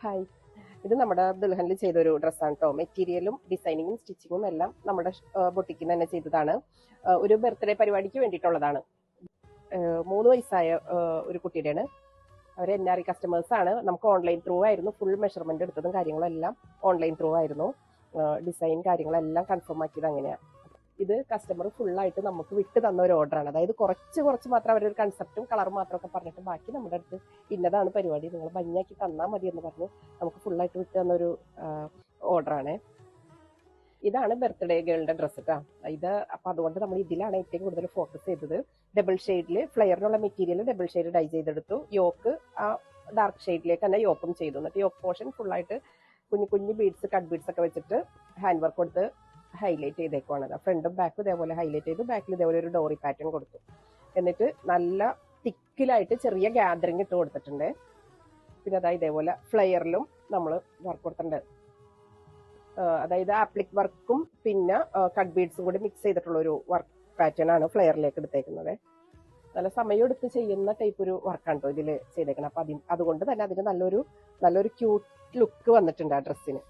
Hi, ഇത് നമ്മുടെ ദുൽഹനിൽ ചെയ്തൊരു ഡ്രസ്സാണ് കേട്ടോ. മെറ്റീരിയലും ഡിസൈനിങ്ങും സ്റ്റിച്ചിങ്ങും എല്ലാം നമ്മുടെ ബൊട്ടിക്കിന് തന്നെ ചെയ്തതാണ്. ഒരു ബർത്ത്ഡേ പരിപാടിക്ക് വേണ്ടിയിട്ടുള്ളതാണ്. 3 വയസ്സായ ഒരു കുട്ടിയുടെയാണ്. അവർ NRI കസ്റ്റമേഴ്സ് ആണ്. നമുക്ക് ഓൺലൈൻ ത്രൂ ആയിരുന്നു. ഫുൾ മെഷർമെന്റ് എടുത്തതും കാര്യങ്ങളും എല്ലാം ഓൺലൈൻ ത്രൂ ആയിരുന്നു. ഡിസൈൻ കാര്യങ്ങളെല്ലാം കൺഫേം ആക്കിയത് അങ്ങനെയാണ്. ഇത് കസ്റ്റമർ ഫുള്ളായിട്ട് നമുക്ക് വിട്ട് തന്ന ഒരു ഓർഡറാണ്. അതായത് കുറച്ച് മാത്രം അവരൊരു കൺസെപ്റ്റും കളറും മാത്രമൊക്കെ പറഞ്ഞിട്ട് ബാക്കി നമ്മുടെ അടുത്ത് ഇന്നതാണ് പരിപാടി, നിങ്ങൾ ഭംഗിയാക്കി തന്നാൽ മതി എന്ന് പറഞ്ഞ് നമുക്ക് ഫുള്ളായിട്ട് വിട്ട് തന്നൊരു ഓർഡറാണ്. ഇതാണ് ബർത്ത്ഡേ ഗേളിന്റെ ഡ്രസ്സ് കേട്ടോ. ഇത് അപ്പം അതുകൊണ്ട് നമ്മൾ ഇതിലാണ് ഏറ്റവും കൂടുതൽ ഫോക്കസ് ചെയ്തത്. ഡബിൾ ഷെയ്ഡിൽ ഫ്ലെയറിനുള്ള മെറ്റീരിയൽ ഡബിൾ ഷെയ്ഡ് ഡൈ ചെയ്തെടുത്തു. യോക്ക് ആ ഡാർക്ക് ഷെയ്ഡിലേക്ക് തന്നെ യോക്കും ചെയ്തു. എന്നിട്ട് യോക്ക് പോർഷൻ ഫുള്ളായിട്ട് കുഞ്ഞു ബീഡ്സ്, കട്ട് ബീഡ്സ് ഒക്കെ വെച്ചിട്ട് ഹാൻഡ് വർക്ക് കൊടുത്ത് ഹൈലൈറ്റ് ചെയ്തേക്കുവാണ്. ഫ്രണ്ടും ബാക്കും ഇതേപോലെ ഹൈലൈറ്റ് ചെയ്തു. ബാക്കിൽ ഇതേപോലെ ഒരു ഡോറി പാറ്റേൺ കൊടുത്തു. എന്നിട്ട് നല്ല തിക്കിലായിട്ട് ചെറിയ ഗ്യാദറിങ് ഇട്ട് കൊടുത്തിട്ടുണ്ട്. പിന്നെ അതായത് ഇതേപോലെ ഫ്ലെയറിലും നമ്മൾ വർക്ക് കൊടുത്തിട്ടുണ്ട്. അതായത് ആപ്ലിക് വർക്കും പിന്നെ കട്ട് ബീഡ്സും കൂടി മിക്സ് ചെയ്തിട്ടുള്ള ഒരു വർക്ക് പാറ്റേൺ ആണ് ഫ്ലെയറിലേക്ക് എടുത്തേക്കുന്നത്. നല്ല സമയം എടുത്ത് ചെയ്യുന്ന ടൈപ്പ് ഒരു വർക്കാണ് കേട്ടോ ഇതിൽ ചെയ്തേക്കുന്നത്. അപ്പം അതുകൊണ്ട് തന്നെ അതിന് നല്ലൊരു ക്യൂട്ട് ലുക്ക് വന്നിട്ടുണ്ട് ആ ഡ്രസ്സിന്.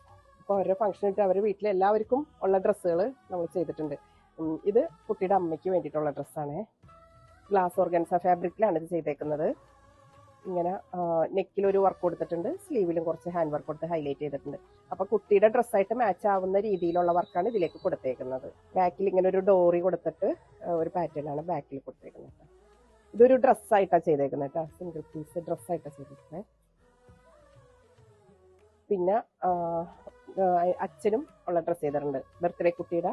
അപ്പോൾ ഓരോ ഫംഗ്ഷൻ ഇട്ട് അവർ വീട്ടിൽ എല്ലാവർക്കും ഉള്ള ഡ്രസ്സുകൾ നമ്മൾ ചെയ്തിട്ടുണ്ട്. ഇത് കുട്ടിയുടെ അമ്മയ്ക്ക് വേണ്ടിയിട്ടുള്ള ഡ്രസ്സാണ്. ഗ്ലാസ് ഓർഗൻസ ഫാബ്രിക്കിലാണ് ഇത് ചെയ്തേക്കുന്നത്. ഇങ്ങനെ നെക്കിലൊരു വർക്ക് കൊടുത്തിട്ടുണ്ട്, സ്ലീവിലും കുറച്ച് ഹാൻഡ് വർക്ക് കൊടുത്ത് ഹൈലൈറ്റ് ചെയ്തിട്ടുണ്ട്. അപ്പോൾ കുട്ടിയുടെ ഡ്രസ്സായിട്ട് മാച്ച് ആവുന്ന രീതിയിലുള്ള വർക്കാണ് ഇതിലേക്ക് കൊടുത്തേക്കുന്നത്. ബാക്കിൽ ഇങ്ങനെ ഒരു ഡോറി കൊടുത്തിട്ട് ഒരു പാറ്റേൺ ആണ് ബാക്കിൽ കൊടുത്തേക്കുന്നത്. ഇതൊരു ഡ്രസ്സായിട്ടാണ് ചെയ്തേക്കുന്നത് കേട്ടോ, സിംഗിൾ പീസ് ഡ്രസ്സായിട്ടാണ് ചെയ്തേക്കുന്നത്. പിന്നെ അച്ഛനും ഉള്ള ഡ്രസ്സ് ചെയ്തിട്ടുണ്ട്. ബർത്ത്ഡേ കുട്ടിയുടെ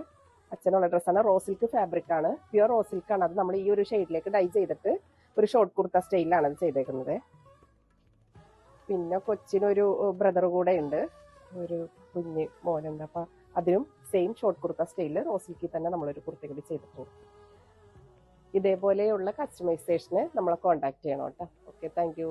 അച്ഛനുള്ള ഡ്രസ്സാണ്. റോ സിൽക്ക് ഫാബ്രിക് ആണ്, പ്യുവർ റോ സിൽക്ക് ആണ്. അത് നമ്മൾ ഈ ഒരു ഷെയ്ഡിലേക്ക് ഡൈ ചെയ്തിട്ട് ഒരു ഷോർട്ട് കുർത്ത സ്റ്റൈലിലാണ് അത് ചെയ്തേക്കുന്നത്. പിന്നെ കൊച്ചിനൊരു ബ്രദർ കൂടെ ഉണ്ട്, ഒരു കുഞ്ഞ് മോനുണ്ട്. അപ്പം അതിനും സെയിം ഷോർട്ട് കുർത്ത സ്റ്റൈലിൽ റോ സിൽക്കിൽ തന്നെ നമ്മളൊരു കുർത്ത കൂടി ചെയ്തിട്ടുണ്ട്. ഇതേപോലെയുള്ള കസ്റ്റമൈസേഷന് നമ്മളെ കോൺടാക്ട് ചെയ്യണം കേട്ടോ. Okay, thank you.